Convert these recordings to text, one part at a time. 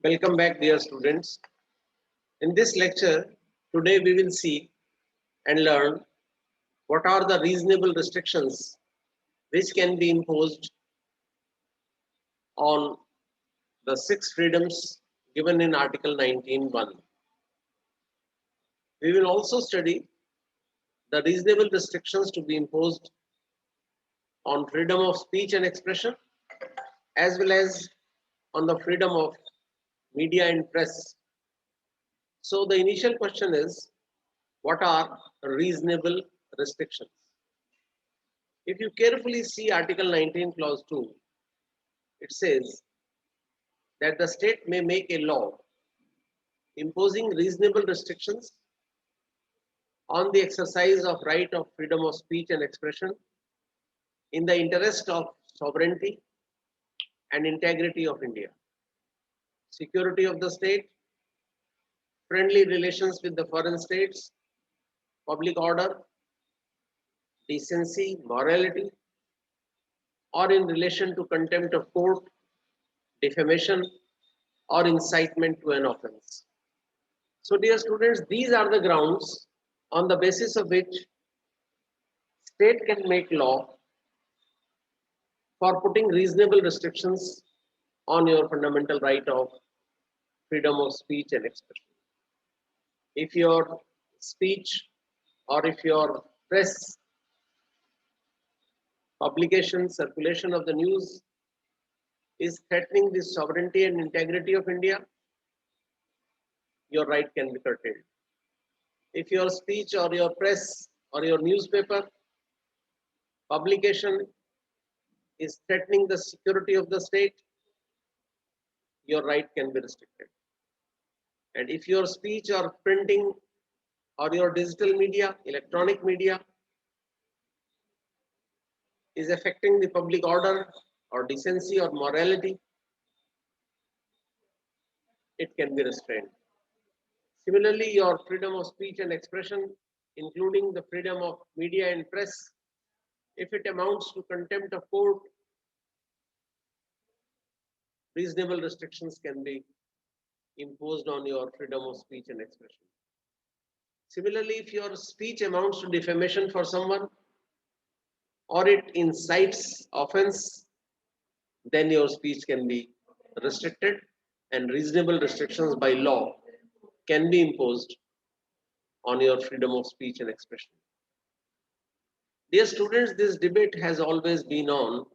Welcome back, dear students. In this lecture, today we will see and learn what are the reasonable restrictions which can be imposed on the six freedoms given in Article 19(1). We will also study the reasonable restrictions to be imposed on freedom of speech and expression, as well as on the freedom of media and press. So the initial question is, what are reasonable restrictions? If you carefully see Article 19, Clause 2, it says that the state may make a law imposing reasonable restrictions on the exercise of right of freedom of speech and expression in the interest of sovereignty and integrity of India, security of the state, friendly relations with the foreign states, public order, decency, morality, or in relation to contempt of court, defamation, or incitement to an offense. So, dear students, these are the grounds on the basis of which state can make law for putting reasonable restrictions on your fundamental right of freedom of speech and expression. If your speech or if your press, publication, circulation of the news is threatening the sovereignty and integrity of India, your right can be curtailed. If your speech or your press or your newspaper publication is threatening the security of the state, your right can be restricted. And if your speech or printing or your digital media, electronic media is affecting the public order or decency or morality, it can be restrained. Similarly, your freedom of speech and expression, including the freedom of media and press, if it amounts to contempt of court, reasonable restrictions can be imposed on your freedom of speech and expression. Similarly, if your speech amounts to defamation for someone or it incites offense, then your speech can be restricted and reasonable restrictions by law can be imposed on your freedom of speech and expression. Dear students, this debate has always been on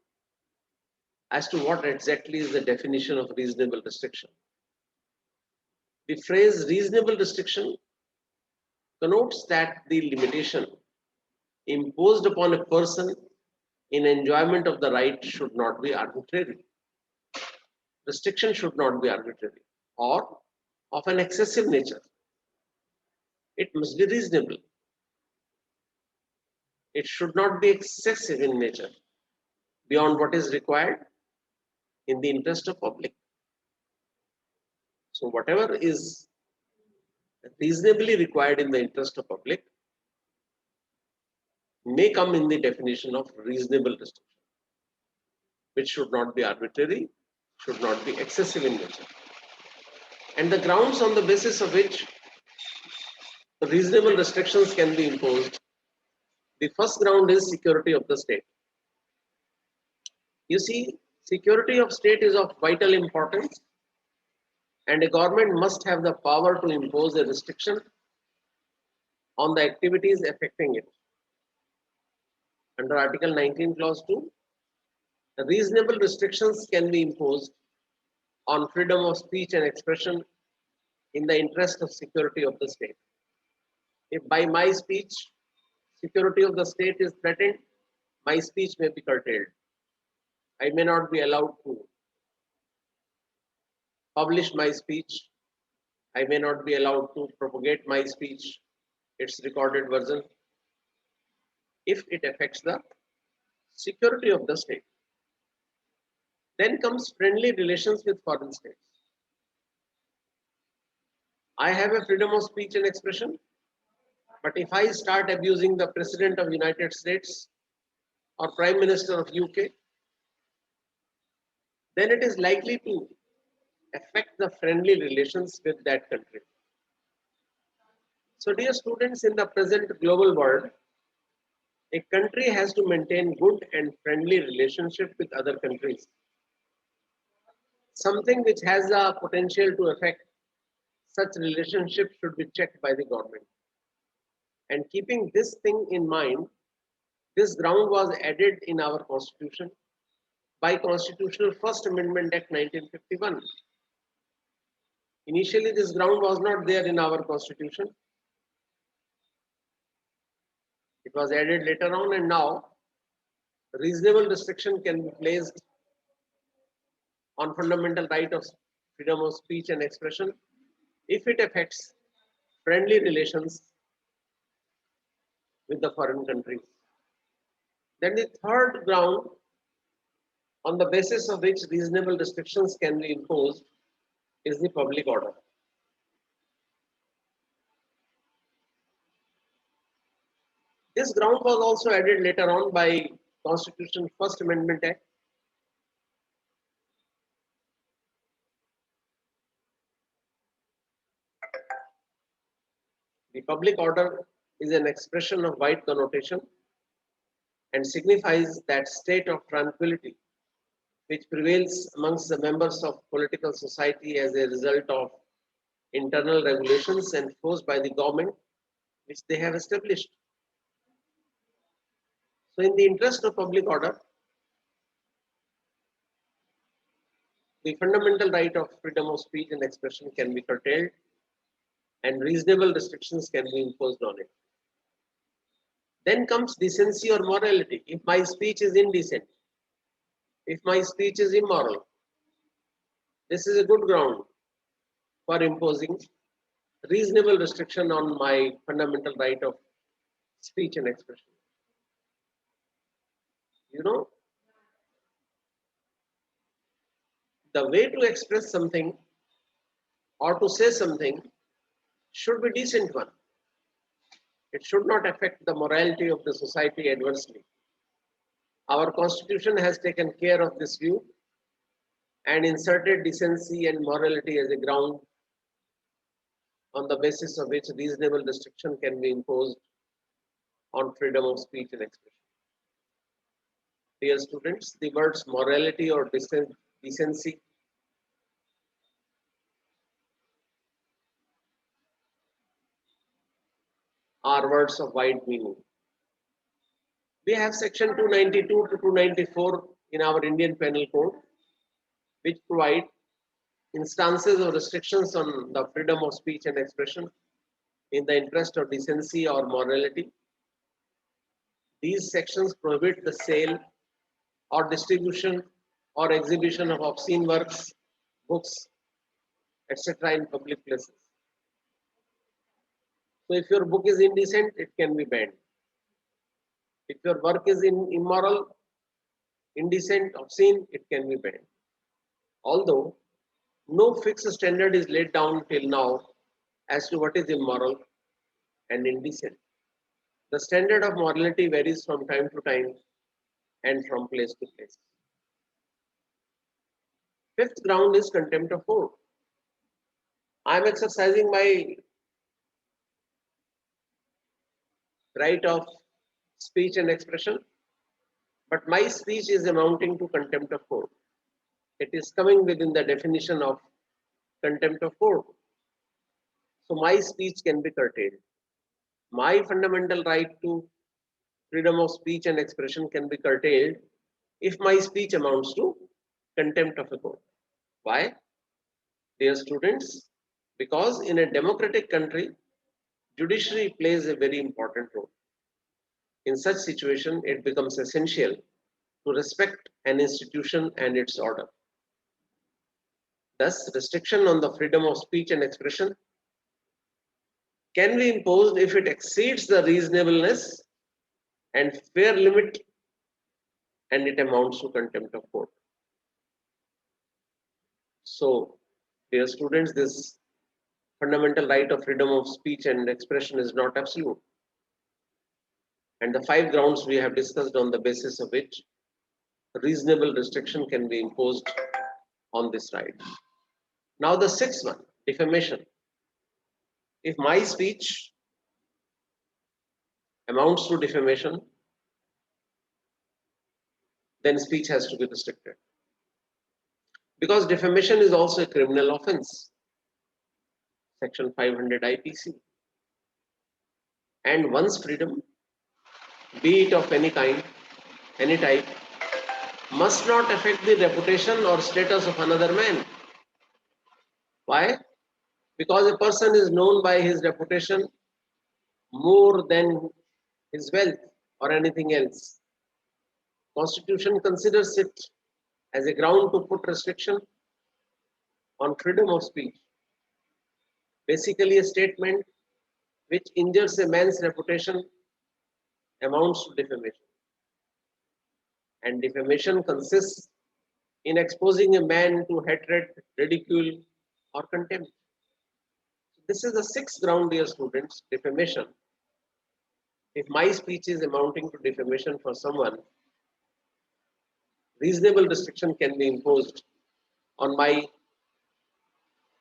as to what exactly is the definition of reasonable restriction. The phrase reasonable restriction connotes that the limitation imposed upon a person in enjoyment of the right should not be arbitrary. Restriction should not be arbitrary or of an excessive nature. It must be reasonable. It should not be excessive in nature beyond what is required in the interest of public. So whatever is reasonably required in the interest of public may come in the definition of reasonable restriction, which should not be arbitrary, should not be excessive in nature. And the grounds on the basis of which reasonable restrictions can be imposed, the first ground is security of the state. You see, security of state is of vital importance, and a government must have the power to impose a restriction on the activities affecting it. Under Article 19, Clause 2, reasonable restrictions can be imposed on freedom of speech and expression in the interest of security of the state. If by my speech, security of the state is threatened, my speech may be curtailed. I may not be allowed to publish my speech. I may not be allowed to propagate my speech, its recorded version, if it affects the security of the state. Then comes friendly relations with foreign states. I have a freedom of speech and expression, but if I start abusing the President of United States or Prime Minister of UK, then it is likely to affect the friendly relations with that country. So dear students, in the present global world, a country has to maintain good and friendly relationship with other countries. Something which has a potential to affect such relationship should be checked by the government. And keeping this thing in mind, this ground was added in our constitution by Constitutional First Amendment Act 1951. Initially, this ground was not there in our constitution. It was added later on, and now reasonable restriction can be placed on fundamental right of freedom of speech and expression if it affects friendly relations with the foreign countries. Then the third ground on the basis of which reasonable restrictions can be imposed is the public order. This ground was also added later on by Constitution First Amendment Act. The public order is an expression of wide connotation and signifies that state of tranquility which prevails amongst the members of political society as a result of internal regulations enforced by the government which they have established. So in the interest of public order, the fundamental right of freedom of speech and expression can be curtailed and reasonable restrictions can be imposed on it. Then comes decency or morality. If my speech is indecent, if my speech is immoral, this is a good ground for imposing reasonable restriction on my fundamental right of speech and expression. You know, the way to express something or to say something should be decent one. It should not affect the morality of the society adversely. Our constitution has taken care of this view and inserted decency and morality as a ground on the basis of which reasonable restriction can be imposed on freedom of speech and expression. Dear students, the words morality or decency are words of wide meaning. We have section 292 to 294 in our Indian Penal Code, which provide instances of restrictions on the freedom of speech and expression in the interest of decency or morality. These sections prohibit the sale or distribution or exhibition of obscene works, books, etc. in public places. So if your book is indecent, it can be banned. If your work is immoral, indecent, obscene, it can be banned. Although no fixed standard is laid down till now as to what is immoral and indecent. The standard of morality varies from time to time and from place to place. Fifth ground is contempt of court. I am exercising my right of speech and expression, but my speech is amounting to contempt of court. It is coming within the definition of contempt of court. So my speech can be curtailed. My fundamental right to freedom of speech and expression can be curtailed if my speech amounts to contempt of a court. Why? Dear students, because in a democratic country, judiciary plays a very important role. In such situation, it becomes essential to respect an institution and its order. Thus, restriction on the freedom of speech and expression can be imposed if it exceeds the reasonableness and fair limit and it amounts to contempt of court. So, dear students, this fundamental right of freedom of speech and expression is not absolute. And the 5 grounds we have discussed on the basis of which reasonable restriction can be imposed on this right. Now the sixth one, defamation. If my speech amounts to defamation, then speech has to be restricted. Because defamation is also a criminal offense, Section 500 IPC. And one's freedom, be it of any kind, any type, must not affect the reputation or status of another man. Why? Because a person is known by his reputation more than his wealth or anything else. Constitution considers it as a ground to put restriction on freedom of speech. Basically, a statement which injures a man's reputation amounts to defamation. And defamation consists in exposing a man to hatred, ridicule, or contempt. This is the sixth ground, dear students, defamation. If my speech is amounting to defamation for someone, reasonable restriction can be imposed on my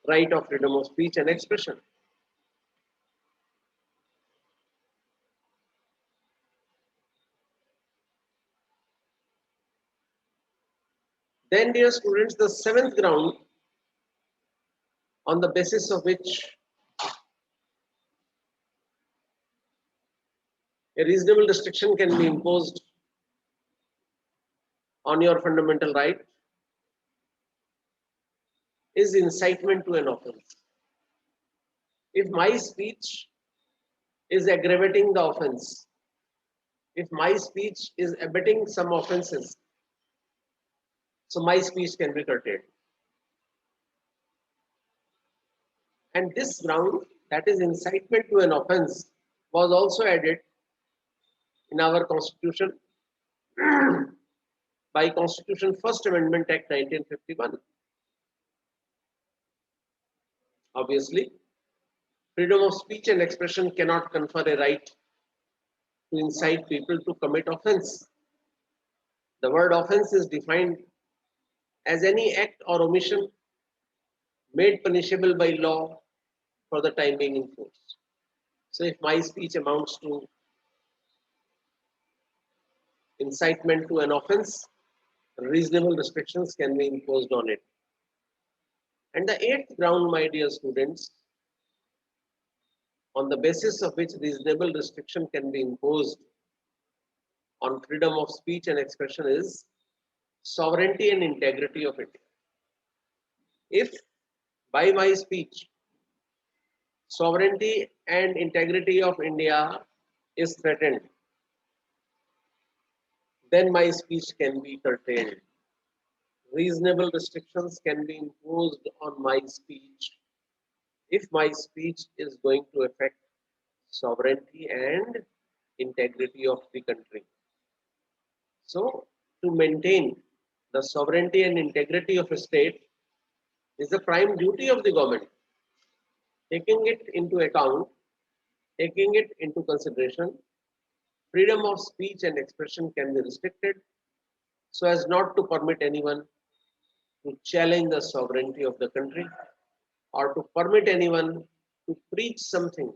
right of freedom of speech and expression. Then, dear students, the seventh ground on the basis of which a reasonable restriction can be imposed on your fundamental right is incitement to an offense. If my speech is aggravating the offense, if my speech is abetting some offenses, so my speech can be curtailed. And this ground, that is incitement to an offense, was also added in our Constitution by Constitution First Amendment Act 1951. Obviously, freedom of speech and expression cannot confer a right to incite people to commit offense. The word offense is defined as any act or omission made punishable by law for the time being in force. So if my speech amounts to incitement to an offense, reasonable restrictions can be imposed on it. And the eighth ground, my dear students, on the basis of which reasonable restriction can be imposed on freedom of speech and expression is sovereignty and integrity of India. If by my speech, sovereignty and integrity of India is threatened, then my speech can be curtailed. Reasonable restrictions can be imposed on my speech if my speech is going to affect sovereignty and integrity of the country. So, to maintain the sovereignty and integrity of a state is the prime duty of the government. Taking it into account, taking it into consideration, freedom of speech and expression can be restricted so as not to permit anyone to challenge the sovereignty of the country or to permit anyone to preach something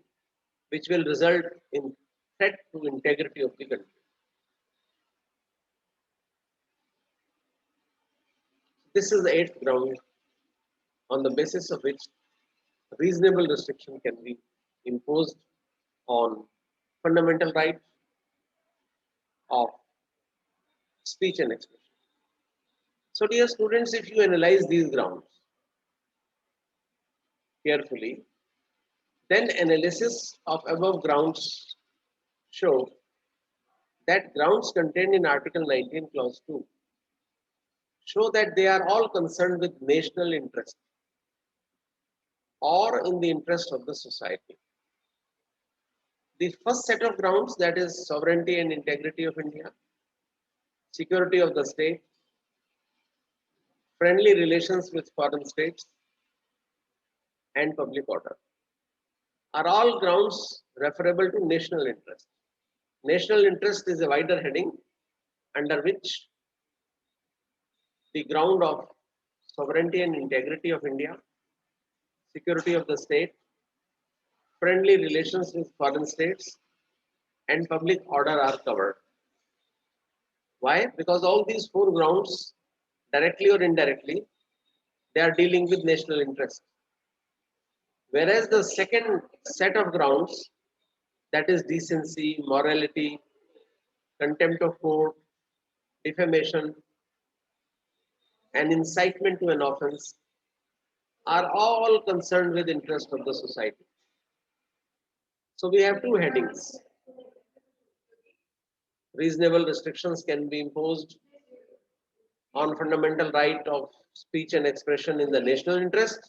which will result in threat to integrity of the country. This is the eighth ground on the basis of which reasonable restriction can be imposed on fundamental right of speech and expression. So, dear students, if you analyze these grounds carefully, then analysis of above grounds show that grounds contained in Article 19, Clause 2 show that they are all concerned with national interest or in the interest of the society. The first set of grounds, that is sovereignty and integrity of India, security of the state, friendly relations with foreign states, and public order, are all grounds referable to national interest. National interest is a wider heading under which the ground of sovereignty and integrity of India security of the state, friendly relations with foreign states, and public order are covered. Why? Because all these four grounds, directly or indirectly, they are dealing with national interest. Whereas the second set of grounds, that is decency, morality, contempt of court, defamation, and incitement to an offense, are all concerned with interest of the society. So we have two headings. Reasonable restrictions can be imposed on fundamental right of speech and expression in the national interest,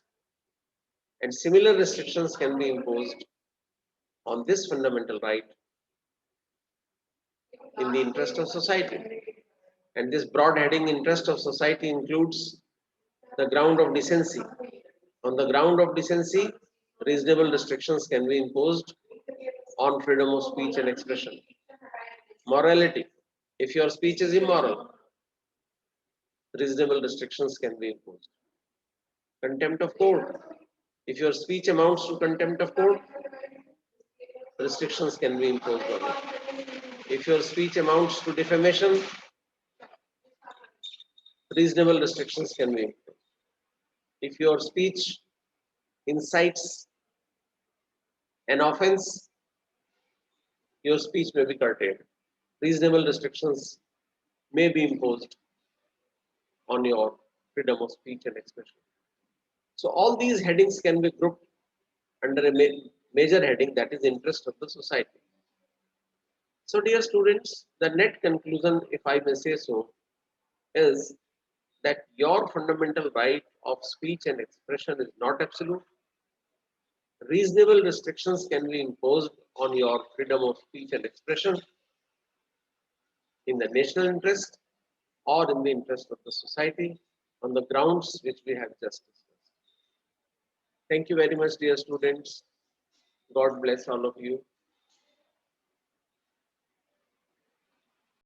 and similar restrictions can be imposed on this fundamental right in the interest of society. And this broad heading, interest of society, includes the ground of decency. On the ground of decency, reasonable restrictions can be imposed on freedom of speech and expression. Morality, if your speech is immoral, reasonable restrictions can be imposed. Contempt of court, if your speech amounts to contempt of court, restrictions can be imposed on it. If your speech amounts to defamation, reasonable restrictions can be imposed. If your speech incites an offense, your speech may be curtailed. Reasonable restrictions may be imposed on your freedom of speech and expression. So all these headings can be grouped under a major heading, that is interest of the society. So dear students, the net conclusion, if I may say so, is that your fundamental right of speech and expression is not absolute. Reasonable restrictions can be imposed on your freedom of speech and expression in the national interest or in the interest of the society on the grounds which we have just discussed. Thank you very much, dear students. God bless all of you.